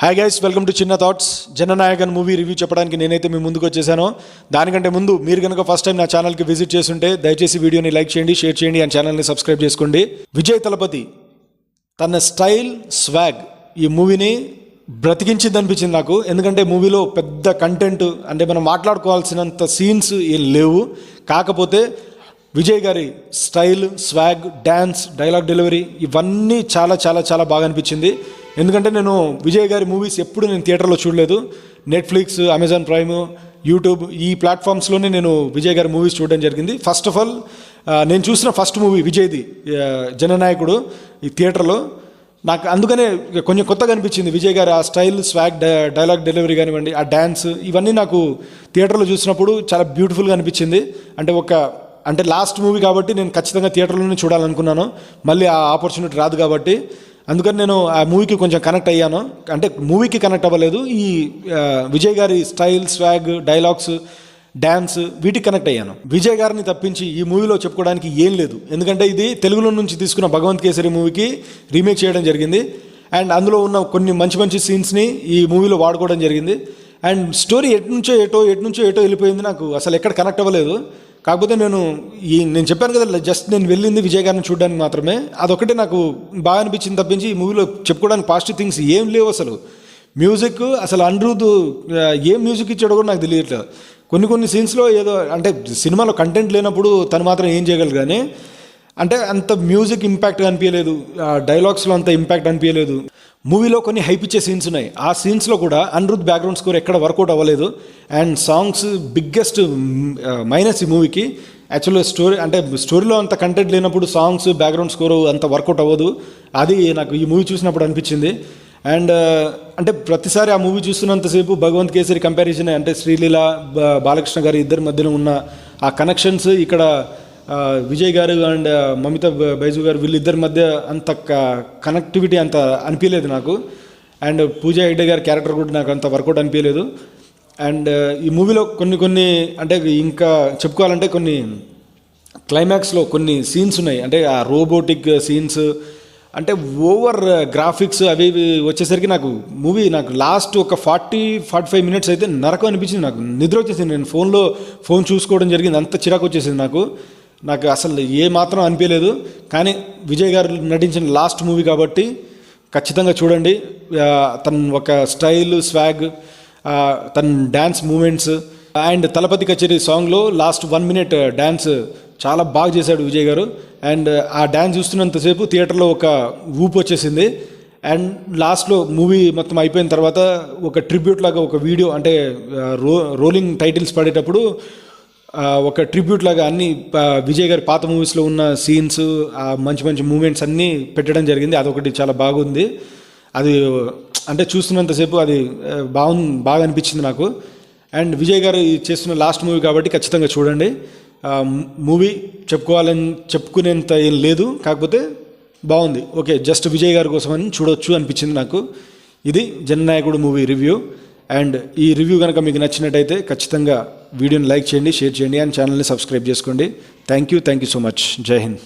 Hi guys, welcome to చిన్న thoughts. Jana Nayagan movie review చెప్పడానికి నేనైతే మీ ముందుకు వచ్చేసాను. దానికంటే ముందు మీరు కనుక ఫస్ట్ టైం నా ఛానల్కి విజిట్ చేస్తుంటే దయచేసి వీడియోని లైక్ చేయండి, షేర్ చేయండి అండ్ ఛానల్ని సబ్స్క్రైబ్ చేసుకోండి. విజయ్ తలపతి తన స్టైల్, స్వాగ్ ఈ మూవీని బ్రతికించింది అనిపించింది నాకు. ఎందుకంటే మూవీలో పెద్ద కంటెంట్ అంటే మనం మాట్లాడుకోవాల్సినంత సీన్స్ ఏం లేవు. కాకపోతే విజయ్ గారి style, swag, dance, dialogue delivery ఇవన్నీ చాలా చాలా చాలా బాగా అనిపించింది. ఎందుకంటే నేను విజయ్ గారి మూవీస్ ఎప్పుడు నేను థియేటర్లో చూడలేదు. నెట్ఫ్లిక్స్, అమెజాన్ ప్రైమ్, యూట్యూబ్ ఈ ప్లాట్ఫామ్స్లోనే నేను విజయ్ గారి మూవీస్ చూడడం జరిగింది. ఫస్ట్ ఆఫ్ ఆల్ నేను చూసిన ఫస్ట్ మూవీ విజయ్ది జననాయకుడు ఈ థియేటర్లో. నాకు అందుకనే కొంచెం కొత్తగా అనిపించింది విజయ్ గారి ఆ స్టైల్, స్వాగ్, డైలాగ్ డెలివరీ కానివ్వండి, ఆ డ్యాన్స్ ఇవన్నీ నాకు థియేటర్లో చూసినప్పుడు చాలా బ్యూటిఫుల్గా అనిపించింది. అంటే లాస్ట్ మూవీ కాబట్టి నేను ఖచ్చితంగా థియేటర్లోనే చూడాలనుకున్నాను. మళ్ళీ ఆ ఆపర్చునిటీ రాదు కాబట్టి అందుకని నేను ఆ మూవీకి కొంచెం కనెక్ట్ అయ్యాను. అంటే మూవీకి కనెక్ట్ అవ్వలేదు, ఈ విజయ్ గారి స్టైల్, స్వాగ్, డైలాగ్స్, డ్యాన్స్ వీటికి కనెక్ట్ అయ్యాను. విజయ్ గారిని తప్పించి ఈ మూవీలో చెప్పుకోవడానికి ఏం లేదు. ఎందుకంటే ఇది తెలుగులో నుంచి తీసుకున్న భగవంత్ కేసరి మూవీకి రీమేక్ చేయడం జరిగింది. అండ్ అందులో ఉన్న కొన్ని మంచి మంచి సీన్స్ని ఈ మూవీలో వాడుకోవడం జరిగింది. అండ్ స్టోరీ ఎటు నుంచో ఏటో వెళ్ళిపోయింది. నాకు అసలు ఎక్కడ కనెక్ట్ అవ్వలేదు. కాకపోతే నేను చెప్పాను కదా, జస్ట్ నేను వెళ్ళింది విజయ్ గారిని చూడడానికి మాత్రమే. అదొకటే నాకు బాగా అనిపించింది తప్పించి ఈ మూవీలో చెప్పుకోవడానికి పాజిటివ్ థింగ్స్ ఏం లేవు. అసలు మ్యూజిక్, అసలు అనిరుద్ ఏం మ్యూజిక్ ఇచ్చాడో కూడా నాకు తెలియట్లేదు. కొన్ని సీన్స్లో ఏదో అంటే సినిమాలో కంటెంట్ లేనప్పుడు తను మాత్రం ఏం చేయగలరు, కానీ అంటే అంత మ్యూజిక్ ఇంపాక్ట్ అనిపించలేదు, డైలాగ్స్లో అంత ఇంపాక్ట్ అనిపించలేదు. మూవీలో కొన్ని హైప్ ఇచ్చే సీన్స్ ఉన్నాయి, ఆ సీన్స్లో కూడా అనిరుద్ బ్యాక్గ్రౌండ్ స్కోర్ ఎక్కడ వర్కౌట్ అవ్వలేదు. అండ్ సాంగ్స్ బిగ్గెస్ట్ మైనస్ ఈ మూవీకి. యాక్చువల్గా స్టోరీలో అంత కంటెంట్ లేనప్పుడు సాంగ్స్, బ్యాక్గ్రౌండ్ స్కోర్ అంత వర్కౌట్ అవ్వదు. అది నాకు ఈ మూవీ చూసినప్పుడు అనిపించింది. అండ్ అంటే ప్రతిసారి ఆ మూవీ చూస్తున్నంతసేపు భగవంత్ కేసరి కంపారిజన్, అంటే శ్రీలీల, బాలకృష్ణ గారి ఇద్దరి మధ్యలో ఉన్న ఆ కనెక్షన్స్ ఇక్కడ విజయ్ గారు అండ్ మమితా బైజు గారు వీళ్ళిద్దరి మధ్య అంత కనెక్టివిటీ అంత అనిపించలేదు నాకు. అండ్ పూజా హెగ్డే గారి క్యారెక్టర్ కూడా నాకు అంత వర్కౌట్ అనిపించలేదు. అండ్ ఈ మూవీలో కొన్ని అంటే ఇంకా చెప్పుకోవాలంటే కొన్ని క్లైమాక్స్లో కొన్ని సీన్స్ ఉన్నాయి. అంటే ఆ రోబోటిక్ సీన్స్, అంటే ఓవర్ గ్రాఫిక్స్ అవి వచ్చేసరికి నాకు లాస్ట్ ఒక 40-45 మినిట్స్ అయితే నరకం అనిపించింది. నాకు నిద్ర వచ్చేసింది. నేను ఫోన్ చూసుకోవడం జరిగింది, అంత చిరాకు వచ్చేసింది నాకు అసలు ఏ మాత్రం అనిపించలేదు. కానీ విజయ్ గారు నటించిన లాస్ట్ మూవీ కాబట్టి ఖచ్చితంగా చూడండి. తన ఒక స్టైల్, స్వాగ్, తన డ్యాన్స్ మూమెంట్స్ అండ్ తలపతి కచేరీ సాంగ్లో లాస్ట్ 1 మినిట్ డ్యాన్స్ చాలా బాగా చేశాడు విజయ్ గారు. అండ్ ఆ డ్యాన్స్ చూస్తున్నంతసేపు థియేటర్లో ఒక ఊపు వచ్చేసింది. అండ్ లాస్ట్లో మూవీ మొత్తం అయిపోయిన తర్వాత ఒక ట్రిబ్యూట్ లాగా ఒక వీడియో, అంటే రోలింగ్ టైటిల్స్ పడేటప్పుడు ఒక ట్రిబ్యూట్ లాగా అన్ని విజయ్ గారి పాత మూవీస్లో ఉన్న సీన్స్, మంచి మంచి మూమెంట్స్ అన్నీ పెట్టడం జరిగింది. అదొకటి చాలా బాగుంది. అది అంటే చూస్తున్నంతసేపు అది బాగా అనిపించింది నాకు. అండ్ విజయ్ గారు చేస్తున్న లాస్ట్ మూవీ కాబట్టి ఖచ్చితంగా చూడండి. మూవీ చెప్పుకునేంత ఏం లేదు, కాకపోతే బాగుంది. ఓకే, జస్ట్ విజయ్ గారి కోసం అని చూడొచ్చు అనిపించింది నాకు. ఇది జననాయకుడు మూవీ రివ్యూ. అండ్ ఈ రివ్యూ కనుక మీకు నచ్చినట్టయితే ఖచ్చితంగా వీడియోని లైక్ చేయండి, షేర్ చేయండి అండ్ ఛానల్ని సబ్స్క్రైబ్ చేసుకోండి. Thank you so much. జై హింద్.